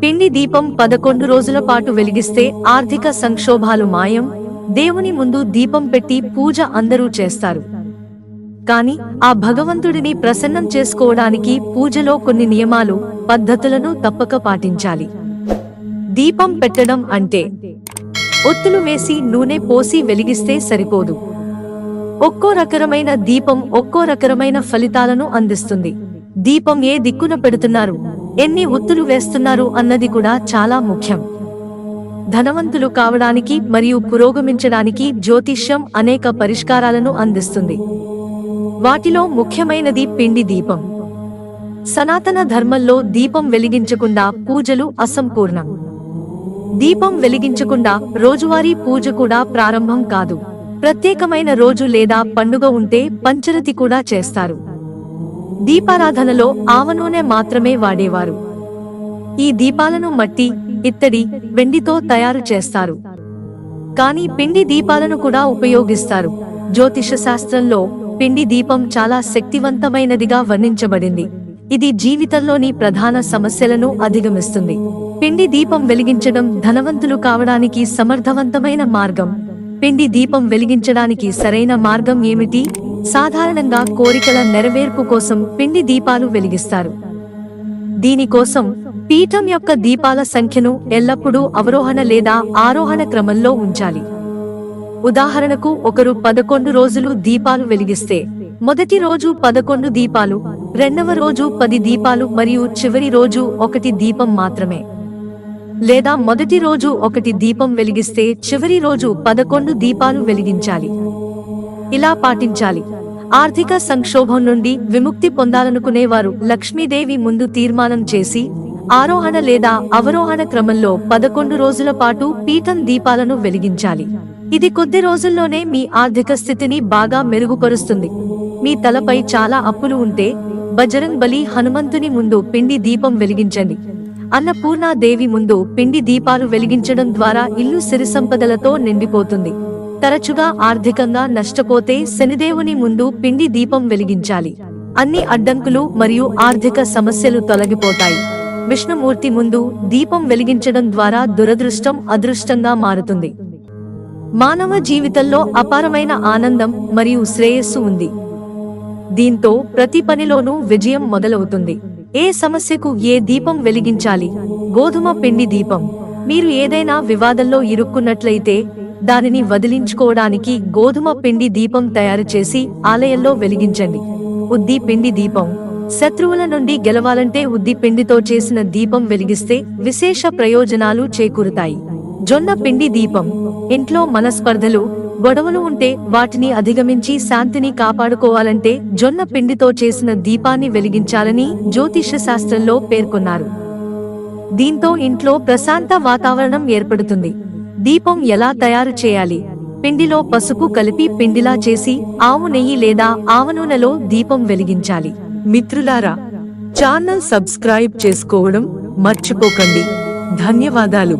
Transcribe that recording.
పిండి దీపం 11 రోజుల పాటు వెలిగిస్తే ఆర్థిక సంక్షోభాలు మాయం. దేవుని ముందు దీపం పెట్టి పూజ అందరూ చేస్తారు. కాని ఆ భగవంతుడిని ప్రసన్నం చేసుకోవడానికి పూజలో కొన్ని నియమాలు, పద్ధతులను తప్పక పాటించాలి. దీపం పెట్టడం అంటే ఒత్తులు వేసి నూనె పోసి వెలిగిస్తే సరిపోదు. ఒక్కో రకమైన దీపం ఒక్కో రకమైన ఫలితాలను అందిస్తుంది. దీపం ఏ దిక్కున పెడుతున్నారు, ఎన్ని ఒత్తులు వేస్తున్నారు అన్నది కూడా చాలా ముఖ్యం. ధనవంతులు కావడానికి మరియు పురోగమించడానికి జ్యోతిష్యం అనేక పరిష్కారాలను అందిస్తుంది. వాటిలో ముఖ్యమైనది పిండి దీపం. సనాతన ధర్మంలో దీపం వెలిగించకుండా పూజలు అసంపూర్ణం. దీపం వెలిగించకుండా రోజువారీ పూజ కూడా ప్రారంభం కాదు. ప్రత్యేకమైన రోజు లేదా పండుగ ఉంటే పంచరతి కూడా చేస్తారు. దీపారాధనలో ఆవనూనె మాత్రమే వాడేవారు. ఈ దీపాలను మట్టి, ఇత్తడి, వెండితో తయారు చేస్తారు. కానీ పిండి దీపాలను కూడా ఉపయోగిస్తారు. జ్యోతిష శాస్త్రంలో పిండి దీపం చాలా శక్తివంతమైనదిగా వర్ణించబడింది. ఇది జీవితంలోని ప్రధాన సమస్యలను అధిగమిస్తుంది. పిండి దీపం వెలిగించడం ధనవంతులు కావడానికి సమర్థవంతమైన మార్గం. పిండి దీపం వెలిగించడానికి సరైన మార్గం ఏమిటి? సాధారణంగా కోరికల నెరవేర్పు కోసం పిండి దీపాలు వెలిగిస్తారు. దీనికోసం పీఠం యొక్క దీపాల సంఖ్యను ఎల్లప్పుడూ అవరోహణ లేదా ఆరోహణ క్రమంలో ఉంచాలి. ఉదాహరణకు ఒకరు 11 రోజులు దీపాలు వెలిగిస్తే మొదటి రోజు 11 దీపాలు, రెండవ రోజు 10 దీపాలు మరియు చివరి రోజు 1 దీపం మాత్రమే. లేదా మొదటి రోజు 1 దీపం వెలిగిస్తే చివరి రోజు 11 దీపాలు వెలిగించాలి. ఇలా పాటించాలి. ఆర్థిక సంక్షోభం నుండి విముక్తి పొందాలనుకునేవారు లక్ష్మీదేవి ముందు తీర్మానం చేసి ఆరోహణ లేదా అవరోహణ క్రమంలో 11 రోజుల పాటు పీఠం దీపాలను వెలిగించాలి. ఇది కొద్ది రోజుల్లోనే మీ ఆర్థిక స్థితిని బాగా మెరుగుపరుస్తుంది. మీ తలపై చాలా అప్పులు ఉంటే బజరంగ్ బలి హనుమంతుని ముందు పిండి దీపం వెలిగించండి. అన్నపూర్ణాదేవి ముందు పిండి దీపాలు వెలిగించడం ద్వారా ఇల్లు సిరి సంపదలతో నిండిపోతుంది. తరచుగా ఆర్థికంగా నష్టపోతే శనిదేవుని ముందు పిండి దీపం వెలిగించాలి. అన్ని అడ్డంకులు మరియు ఆర్థిక సమస్యలు తొలగిపోతాయి. విష్ణుమూర్తి ముందు దీపం వెలిగించడం ద్వారా దురదృష్టం అదృష్టంగా మారుతుంది. మానవ జీవితంలో అపారమైన ఆనందం మరియు శ్రేయస్సు ఉంది. దీంతో ప్రతి పనిలోనూ విజయం మొదలవుతుంది. ఏ సమస్యకు ఏ దీపం వెలిగించాలి? గోధుమ పిండి దీపం. మీరు ఏదైనా వివాదంలో ఇరుక్కున్నట్లయితే దానిని వదిలించుకోవడానికి గోధుమ పిండి దీపం తయారు చేసి ఆలయంలో వెలిగించండి. ఉద్ది పిండి దీపం. శత్రువుల నుండి గెలవాలంటే ఉద్ది పిండితో చేసిన దీపం వెలిగిస్తే విశేష ప్రయోజనాలు చేకూరుతాయి. జొన్న పిండి దీపం. ఇంట్లో మనస్పర్ధలు, గొడవలు ఉంటే వాటిని అధిగమించి శాంతిని కాపాడుకోవాలంటే జొన్న పిండితో చేసిన దీపాన్ని వెలిగించాలని జ్యోతిష శాస్త్రంలో పేర్కొన్నారు. దీంతో ఇంట్లో ప్రశాంత వాతావరణం ఏర్పడుతుంది. దీపం ఎలా తయారు చేయాలి? పిండిలో పసుపు కలిపి పిండిలా చేసి ఆవు నెయ్యి లేదా ఆవనూనెలో దీపం వెలిగించాలి. మిత్రులారా, ఛానల్ సబ్స్క్రైబ్ చేసుకోవడం మర్చిపోకండి. ధన్యవాదాలు.